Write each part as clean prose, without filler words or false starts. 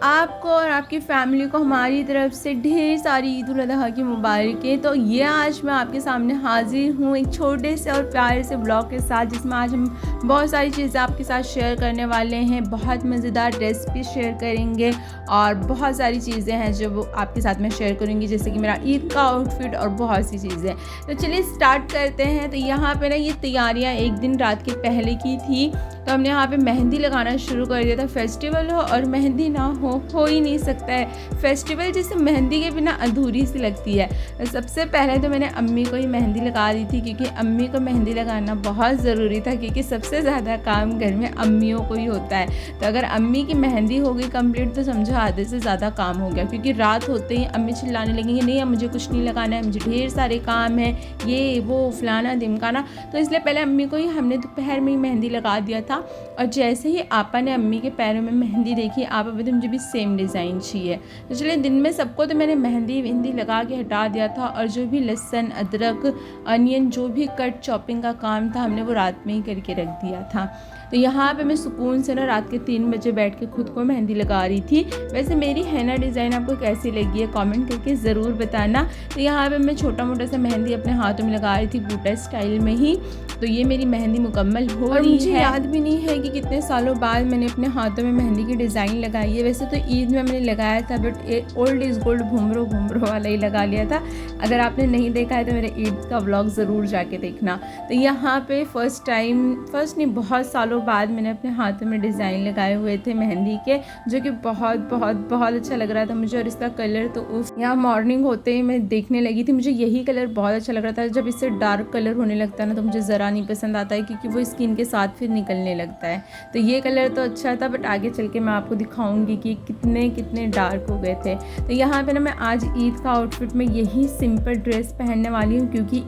आपको और आपकी फैमिली को हमारी तरफ से ढेर सारी ईद उल अज़हा की मुबारकें। तो ये आज मैं आपके सामने हाज़िर हूँ एक छोटे से और प्यारे से ब्लॉग के साथ, जिसमें आज हम बहुत सारी चीज़ें आपके साथ शेयर करने वाले हैं। बहुत मज़ेदार रेसिपी शेयर करेंगे और बहुत सारी चीज़ें हैं जो वो आपके साथ में शेयर करूँगी, जैसे कि मेरा ईद का आउटफिट और बहुत सी चीज़ें। तो चलिए स्टार्ट करते हैं। तो यहाँ पे ना ये तैयारियाँ एक दिन रात के पहले की थी। तो हमने यहाँ पे मेहंदी लगाना शुरू कर दिया था। फेस्टिवल हो और मेहंदी ना हो ही नहीं सकता है। फेस्टिवल जैसे मेहंदी के बिना अधूरी सी लगती है। तो सबसे पहले तो मैंने अम्मी को ही मेहंदी लगा दी थी, क्योंकि अम्मी को मेहंदी लगाना बहुत ज़रूरी था, क्योंकि सबसे ज़्यादा काम घर में अम्मियों को ही होता है। तो अगर अम्मी की मेहंदी हो गई कंप्लीट तो समझो आधे से ज़्यादा काम हो गया, क्योंकि रात होते ही अम्मी चिल्लाने लगेंगे, नहीं अब मुझे कुछ नहीं लगाना है, मुझे ढेर सारे काम है, ये वो फलाना ढिमकाना। तो इसलिए पहले अम्मी को ही हमने दोपहर में ही मेहंदी लगा दिया था। और जैसे ही आपा ने अम्मी के पैरों में मेहंदी देखी, आपा बोलते मुझे भी सेम डिज़ाइन चाहिए। तो चलिए दिन में सबको तो मैंने मेहंदी लगा के हटा दिया था, और जो भी लहसुन अदरक अनियन जो भी कट चॉपिंग का काम था हमने वो रात में ही करके रख दिया था। तो यहाँ पे मैं सुकून से ना रात के 3 बजे बैठ के खुद को मेहंदी लगा रही थी। वैसे मेरी हैना डिज़ाइन आपको कैसी लगी है कमेंट करके ज़रूर बताना। तो यहाँ पे मैं छोटा मोटा सा मेहंदी अपने हाथों में लगा रही थी बूटा स्टाइल में ही। तो ये मेरी मेहंदी मुकम्मल हो रही है। मुझे याद भी नहीं है कि कितने सालों बाद मैंने अपने हाथों में मेहंदी की डिज़ाइन लगाई है। वैसे तो ईद में मैंने लगाया था, बट ओल्ड इज़ गोल्ड घुमरो वाला ही लगा लिया था। अगर आपने नहीं देखा है तो मेरे ईद का व्लॉग ज़रूर जाके देखना। तो यहाँ पे फर्स्ट नहीं बहुत सालों बाद मैंने अपने हाथों में डिज़ाइन लगाए हुए थे मेहंदी के, जो कि बहुत अच्छा लग रहा था मुझे। और इसका कलर तो यहाँ मॉर्निंग होते ही मैं देखने लगी थी, मुझे यही कलर बहुत अच्छा लग रहा था। जब इससे डार्क कलर होने लगता है ना तो मुझे ज़रा नहीं पसंद आता है, क्योंकि वो स्किन के साथ फिर निकलने लगता है। तो ये कलर तो अच्छा था, बट आगे चल के मैं आपको दिखाऊंगी कि कितने डार्क हो गए थे। तो यहाँ पे ना मैं आज ईद का आउटफिट में यही सिंपल ड्रेस पहनने वाली हूँ, क्योंकि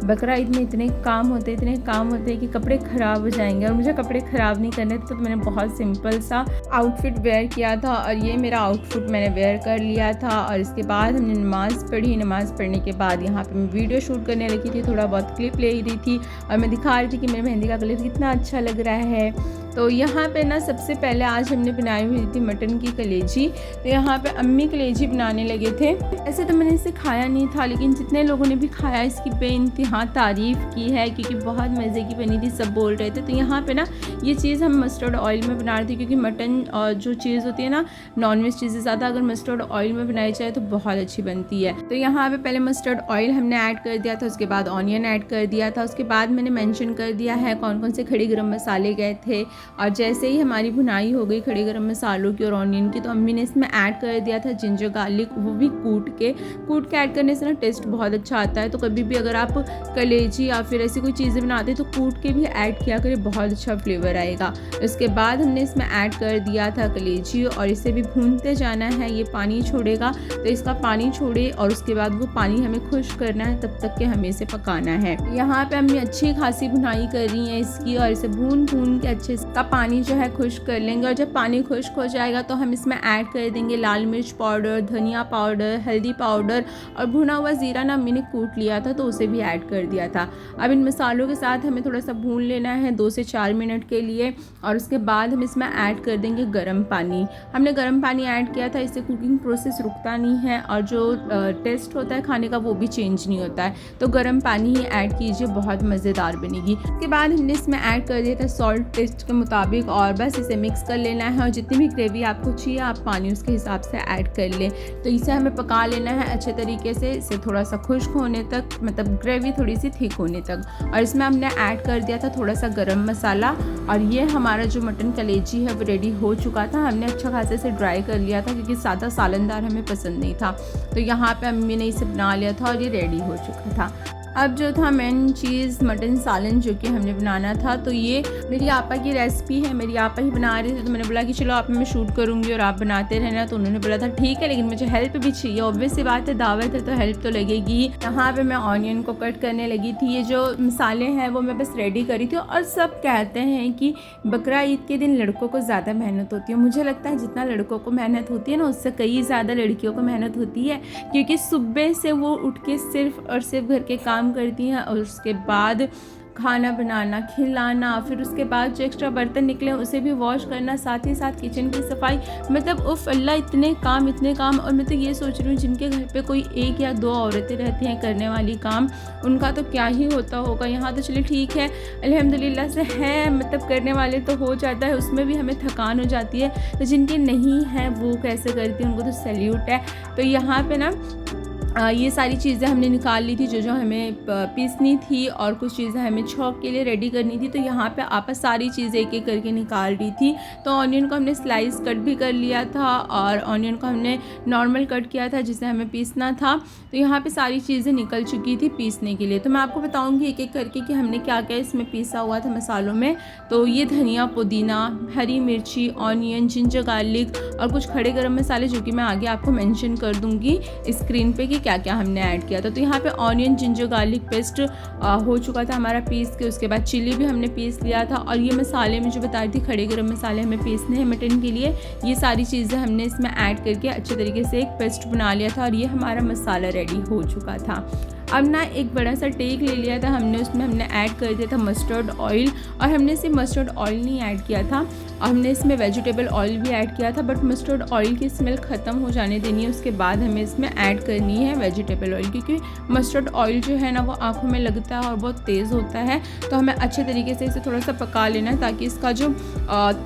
बकरा ईद में इतने काम होते हैं कि कपड़े ख़राब हो जाएंगे, और मुझे कपड़े ख़राब नहीं करने थे। तो मैंने बहुत सिंपल सा आउटफिट वेयर किया था, और ये मेरा आउटफिट मैंने वेयर कर लिया था। और इसके बाद हमने नमाज़ पढ़ी। नमाज़ पढ़ने के बाद यहाँ पे मैं वीडियो शूट करने लगी थी, थोड़ा बहुत क्लिप ले रही थी, और मैं दिखा रही थी कि मेरे मेहंदी का कलर कितना अच्छा लग रहा है। तो यहाँ पे ना सबसे पहले आज हमने बनाई हुई थी मटन की कलेजी। तो यहाँ पे अम्मी कलेजी बनाने लगे थे। ऐसे तो मैंने इसे खाया नहीं था, लेकिन जितने लोगों ने भी खाया इसकी बेइंतहा तारीफ़ की है, क्योंकि बहुत मज़े की बनी थी, सब बोल रहे थे। तो यहाँ पे ना ये चीज़ हम मस्टर्ड ऑयल में बना रहे थे, क्योंकि मटन और जो चीज़ होती है ना नॉनवेज चीज़ें ज़्यादा अगर मस्टर्ड ऑयल में बनाई जाए तो बहुत अच्छी बनती है। तो यहाँ पे पहले मस्टर्ड ऑयल हमने ऐड कर दिया था, उसके बाद ऑनियन ऐड कर दिया था, उसके बाद मैंने मेंशन कर दिया है कौन कौन से खड़े गरम मसाले गए थे। और जैसे ही हमारी भुनाई हो गई खड़े गरम मसालों की और ऑनियन की, तो अम्मी ने इसमें ऐड कर दिया था जिंजर गार्लिक, वो भी कूट के ऐड करने से ना टेस्ट बहुत अच्छा आता है। तो कभी भी अगर आप कलेजी या फिर ऐसी कोई चीज़ें बनाते तो कूट के भी ऐड किया करें, बहुत अच्छा फ्लेवर आएगा। उसके बाद हमने इसमें ऐड कर दिया था कलेजी, और इसे भी भूनते जाना है। ये पानी छोड़ेगा, तो इसका पानी छोड़े और उसके बाद वो पानी हमें खुश्क करना है, तब तक के हमें इसे पकाना है। यहाँ पे अम्मी अच्छी खासी भुनाई कर रही है इसकी, और इसे भून के अच्छे इसका पानी जो है खुश्क कर लेंगे। और जब पानी खुश्क हो जाएगा तो हम इसमें ऐड कर देंगे लाल मिर्च पाउडर, धनिया पाउडर, हल्दी पाउडर, और भुना हुआ ज़ीरा ना अम्मी ने कूट लिया था तो उसे भी ऐड कर दिया था। अब इन मसालों के साथ हमें थोड़ा सा भून लेना है 2 से 4 मिनट के लिए, और उसके बाद हम इसमें ऐड कर देंगे गर्म पानी। हमने गर्म पानी ऐड किया था, इससे कुकिंग प्रोसेस रुकता नहीं है, और जो टेस्ट होता है खाने का वो भी चेंज नहीं होता है। तो गर्म पानी ही ऐड कीजिए, बहुत मज़ेदार बनेगी। उसके बाद हमने इसमें ऐड कर दिया था सॉल्ट टेस्ट के मुताबिक, और बस इसे मिक्स कर लेना है। और जितनी भी ग्रेवी आपको चाहिए आप पानी उसके हिसाब से ऐड कर लें। तो इसे हमें पका लेना है अच्छे तरीके से, इसे थोड़ा सा खुश्क होने तक, मतलब ग्रेवी थोड़ी सी थिक होने तक। और इसमें हमने ऐड कर दिया था थोड़ा सा गरम मसाला, और ये हमारा जो मटन कलेजी है वो रेडी हो चुका था। हमने अच्छा खासे इसे ड्राई कर लिया था, क्योंकि सादा सालनदार हमें पसंद नहीं था। तो यहाँ पे अम्मी ने इसे बना लिया था और ये रेडी हो चुका था। अब जो था मेन चीज़ मटन सालन जो कि हमने बनाना था, तो ये मेरी आपा की रेसिपी है, मेरी आपा ही बना रही थी। तो मैंने बोला कि चलो आप मैं शूट करूँगी और आप बनाते रहना। तो उन्होंने बोला था ठीक है, लेकिन मुझे हेल्प भी चाहिए, ऑब्वियस सी बात है, दावत है तो हेल्प तो लगेगी। यहाँ पे मैं ऑनियन को कट करने लगी थी। ये जो मसाले हैं वो मैं बस रेडी करी थी। और सब कहते हैं कि बकरा ईद के दिन लड़कों को ज़्यादा मेहनत होती है। मुझे लगता है जितना लड़कों को मेहनत होती है ना, उससे कई ज़्यादा लड़कियों को मेहनत होती है, क्योंकि सुबह से वो उठ के सिर्फ और सिर्फ घर के काम करती हैं, और उसके बाद खाना बनाना, खिलाना, फिर उसके बाद जो एक्स्ट्रा बर्तन निकले उसे भी वॉश करना, साथ ही साथ किचन की सफाई, मतलब उफ़ अल्लाह इतने काम। और मैं तो ये सोच रही हूँ जिनके घर पे कोई 1 या 2 औरतें रहती हैं करने वाली काम, उनका तो क्या ही होता होगा। यहाँ तो चलिए ठीक है, अल्हम्दुलिल्लाह से है, मतलब करने वाले तो हो जाता है, उसमें भी हमें थकान हो जाती है। तो जिनके नहीं है वो कैसे करती हैं, उनको तो सैल्यूट है। तो यहाँ पे ना ये सारी चीज़ें हमने निकाल ली थी जो हमें पीसनी थी, और कुछ चीज़ें हमें छौंक के लिए रेडी करनी थी। तो यहाँ पे आपस सारी चीज़ें एक एक करके निकाल रही थी। तो ऑनियन को हमने स्लाइस कट भी कर लिया था, और ऑनियन को हमने नॉर्मल कट किया था जिसे हमें पीसना था। तो यहाँ पे सारी चीज़ें निकल चुकी थी पीसने के लिए। तो मैं आपको बताऊँगी एक एक करके कि हमने क्या क्या इसमें पीसा हुआ था मसालों में। तो ये धनिया, पुदीना, हरी मिर्ची, ऑनियन, जिंजर गार्लिक और कुछ खड़े गरम मसाले, जो कि मैं आगे आपको मेंशन कर दूँगी स्क्रीन पे कि क्या क्या हमने ऐड किया था। तो यहाँ पे ऑनियन, जिंजर गार्लिक पेस्ट हो चुका था हमारा पीस के। उसके बाद चिली भी हमने पीस लिया था, और ये मसाले में जो बता रही थी खड़े गरम मसाले हमें पीसने हैं मटन के लिए, ये सारी चीज़ें हमने इसमें ऐड करके अच्छे तरीके से एक पेस्ट बना लिया था, और ये हमारा मसाला रेडी हो चुका था। अब ना एक बड़ा सा टेक ले लिया था हमने, उसमें हमने ऐड कर दिया था मस्टर्ड ऑयल, और हमने सिर्फ मस्टर्ड ऑयल नहीं ऐड किया था, और हमने इसमें वेजिटेबल ऑयल भी ऐड किया था, बट मस्टर्ड ऑयल की स्मेल ख़त्म हो जाने देनी है, उसके बाद हमें इसमें ऐड करनी है वेजिटेबल ऑयल, क्योंकि मस्टर्ड ऑयल जो है ना वो आँखों में लगता है और बहुत तेज़ होता है। तो हमें अच्छे तरीके से इसे थोड़ा सा पका लेना है, ताकि इसका जो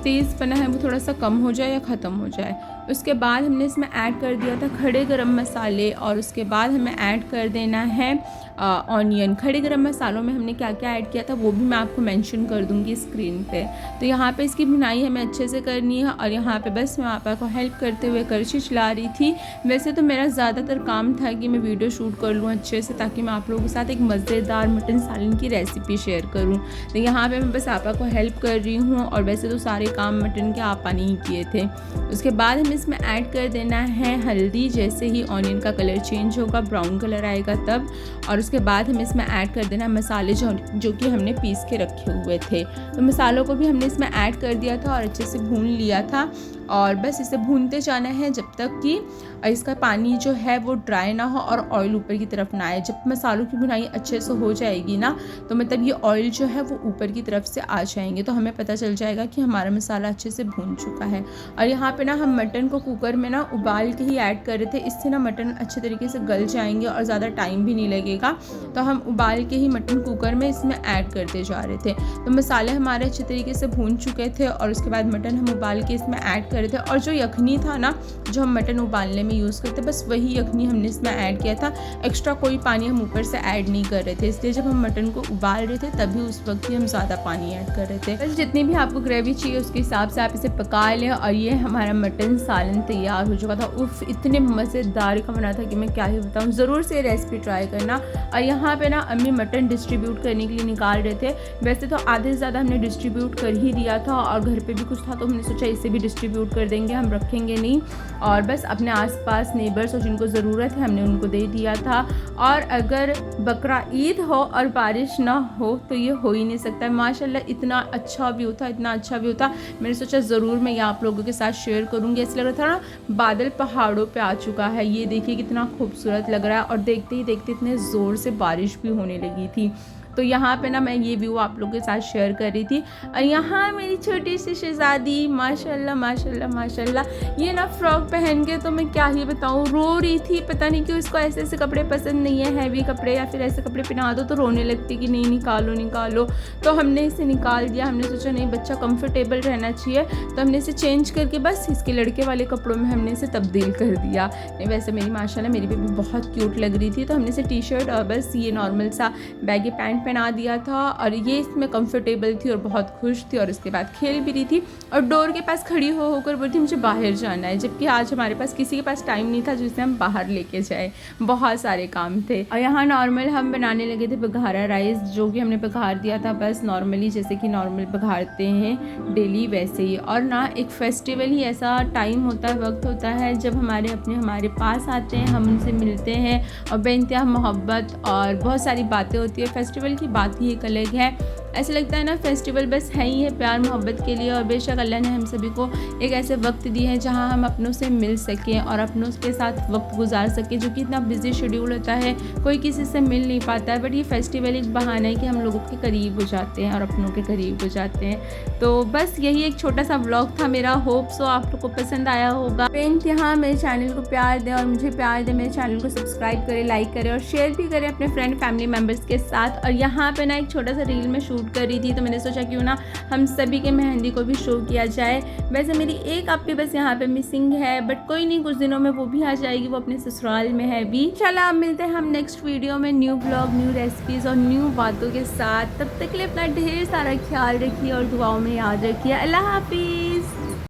तेज़पना है वो थोड़ा सा कम हो जाए या ख़त्म हो जाए। उसके बाद हमने इसमें ऐड कर दिया था खड़े गरम मसाले, और उसके बाद हमें ऐड कर देना है ऑनियन। खड़े गरम मसालों में हमने क्या क्या ऐड किया था वो भी मैं आपको मेंशन कर दूंगी स्क्रीन पे। तो यहाँ पे इसकी भुनाई हमें अच्छे से करनी है, और यहाँ पे बस मैं आपा को हेल्प करते हुए करछी चला रही थी। वैसे तो मेरा ज़्यादातर काम था कि मैं वीडियो शूट कर लूँ अच्छे से, ताकि मैं आप लोगों के साथ एक मज़ेदार मटन सालन की रेसिपी शेयर करूँ। तो यहाँ पर मैं बस आपा को हेल्प कर रही हूँ, और वैसे तो सारे काम मटन के आपा ने ही किए थे। उसके बाद हमें इसमें ऐड कर देना है हल्दी। जैसे ही ऑनियन का कलर चेंज होगा, ब्राउन कलर आएगा तब, और उसके बाद हमें इसमें ऐड कर देना मसाले जो कि हमने पीस के रखे हुए थे। तो मसालों को भी हमने इसमें ऐड कर दिया था और अच्छे से भून लिया था, और बस इसे भूनते जाना है जब तक कि इसका पानी जो है वो ड्राई ना हो और ऑयल ऊपर की तरफ ना आए। जब मसालों की भुनाई अच्छे से हो जाएगी ना, तो मतलब ये ऑयल जो है वो ऊपर की तरफ से आ जाएंगे, तो हमें पता चल जाएगा कि हमारा मसाला अच्छे से भून चुका है। और यहाँ पे ना हम मटन को कुकर में ना उबाल के ही ऐड कर रहे थे, इससे ना मटन अच्छे तरीके से गल जाएंगे और ज़्यादा टाइम भी नहीं लगेगा। तो हम उबाल के ही मटन कुकर में इसमें ऐड करते जा रहे थे। तो मसाले हमारे अच्छे तरीके से भून चुके थे, और उसके बाद मटन हम उबाल के इसमें ऐड कर रहे थे। और जो यखनी था ना, जो हम मटन उबालने में यूज़ करते, बस वही यखनी हमने इसमें ऐड किया था। एक्स्ट्रा कोई पानी हम ऊपर से ऐड नहीं कर रहे थे, इसलिए जब हम मटन को उबाल रहे थे तभी उस वक्त ही हम ज़्यादा पानी ऐड कर रहे थे। बस जितनी भी आपको ग्रेवी चाहिए उसके हिसाब से आप इसे पका लें। और ये हमारा मटन सालन तैयार हो चुका था। उफ, इतने मज़ेदार का बना था कि मैं क्या ही बताऊँ। ज़रूर से रेसिपी ट्राई करना। और यहाँ पे ना अम्मी मटन डिस्ट्रीब्यूट करने के लिए निकाल रहे थे। वैसे तो आधे से ज़्यादा हमने डिस्ट्रीब्यूट कर ही दिया था, और घर पे भी कुछ था तो हमने सोचा इसे भी डिस्ट्रीब्यूट कर देंगे, हम रखेंगे नहीं। और बस अपने आसपास नेबर्स और जिनको ज़रूरत है हमने उनको दे दिया था। और अगर बकरा ईद हो और बारिश ना हो तो ये हो ही नहीं सकता। माशाल्लाह इतना अच्छा व्यू था, इतना अच्छा व्यू था। मैंने सोचा ज़रूर मैं ये आप लोगों के साथ शेयर करूँगी। ऐसा लग रहा था ना बादल पहाड़ों पे आ चुका है। ये देखिए कितना खूबसूरत लग रहा है, और देखते ही देखते इतने ज़ोर से बारिश भी होने लगी थी। तो यहाँ पे ना मैं ये व्यू आप लोगों के साथ शेयर कर रही थी। और यहाँ मेरी छोटी सी शहज़ादी माशाल्लाह माशाल्लाह माशाल्लाह, ये ना फ्रॉक पहन के तो मैं क्या ही बताऊँ, रो रही थी। पता नहीं क्यों इसको ऐसे ऐसे कपड़े पसंद नहीं है, हैवी कपड़े, या फिर ऐसे कपड़े पहना दो तो रोने लगती कि नहीं निकालो निकालो। तो हमने इसे निकाल दिया। हमने सोचा नहीं, बच्चा कंफर्टेबल रहना चाहिए, तो हमने इसे चेंज करके बस इसके लड़के वाले कपड़ों में हमने इसे तब्दील कर दिया। नहीं वैसे मेरी माशाल्लाह मेरी बेबी बहुत क्यूट लग रही थी, तो हमने इसे टी शर्ट और बस ये नॉर्मल सा बैगी पैंट पहना दिया था, और ये इसमें कंफर्टेबल थी और बहुत खुश थी। और उसके बाद खेल भी रही थी, और डोर के पास खड़ी होकर बोलती मुझे बाहर जाना है, जबकि आज हमारे पास किसी के पास टाइम नहीं था जिसे हम बाहर लेके जाए, बहुत सारे काम थे। और यहाँ नॉर्मल हम बनाने लगे थे बघारा राइस, जो कि हमने बघार दिया था बस नॉर्मली, जैसे कि नॉर्मल बघारते हैं डेली वैसे ही। और ना एक फेस्टिवल ही ऐसा टाइम होता है, वक्त होता है जब हमारे अपने हमारे पास आते हैं, हम उनसे मिलते हैं, और बेइंतहा मोहब्बत और बहुत सारी बातें होती है। फेस्टिवल की बात ही एक अलग है। ऐसा लगता है ना फेस्टिवल बस है ही है प्यार मोहब्बत के लिए। और बेशक अल्लाह ने हम सभी को एक ऐसे वक्त दिए हैं जहाँ हम अपनों से मिल सकें और अपनों के साथ वक्त गुजार सकें, जो कि इतना बिजी शेड्यूल होता है, कोई किसी से मिल नहीं पाता है। बट ये फेस्टिवल एक बहाना है कि हम लोगों के करीब हो जाते हैं और अपनों के करीब हो जाते हैं। तो बस यही एक छोटा सा व्लॉग था मेरा। होप सो आप लोग को पसंद आया होगा। फ्रेंड्स यहाँ मेरे चैनल को प्यार दें और मुझे प्यार दें, मेरे चैनल को सब्सक्राइब करें, लाइक करें और शेयर भी करें अपने फ्रेंड फैमिली मेम्बर्स के साथ। और यहाँ पे ना एक छोटा सा रील में शूट कर रही थी, तो मैंने सोचा क्यों ना हम सभी के मेहंदी को भी शो किया जाए। वैसे मेरी एक आपके बस यहाँ पे मिसिंग है, बट कोई नहीं, कुछ दिनों में वो भी आ जाएगी, वो अपने ससुराल में है भी। इंशाल्लाह मिलते हैं हम नेक्स्ट वीडियो में न्यू ब्लॉग, न्यू रेसिपीज़ और न्यू बातों के साथ। तब तक के लिए अपना ढेर सारा ख्याल रखिए और दुआओं में याद रखिए। अल्लाह हाफिज़।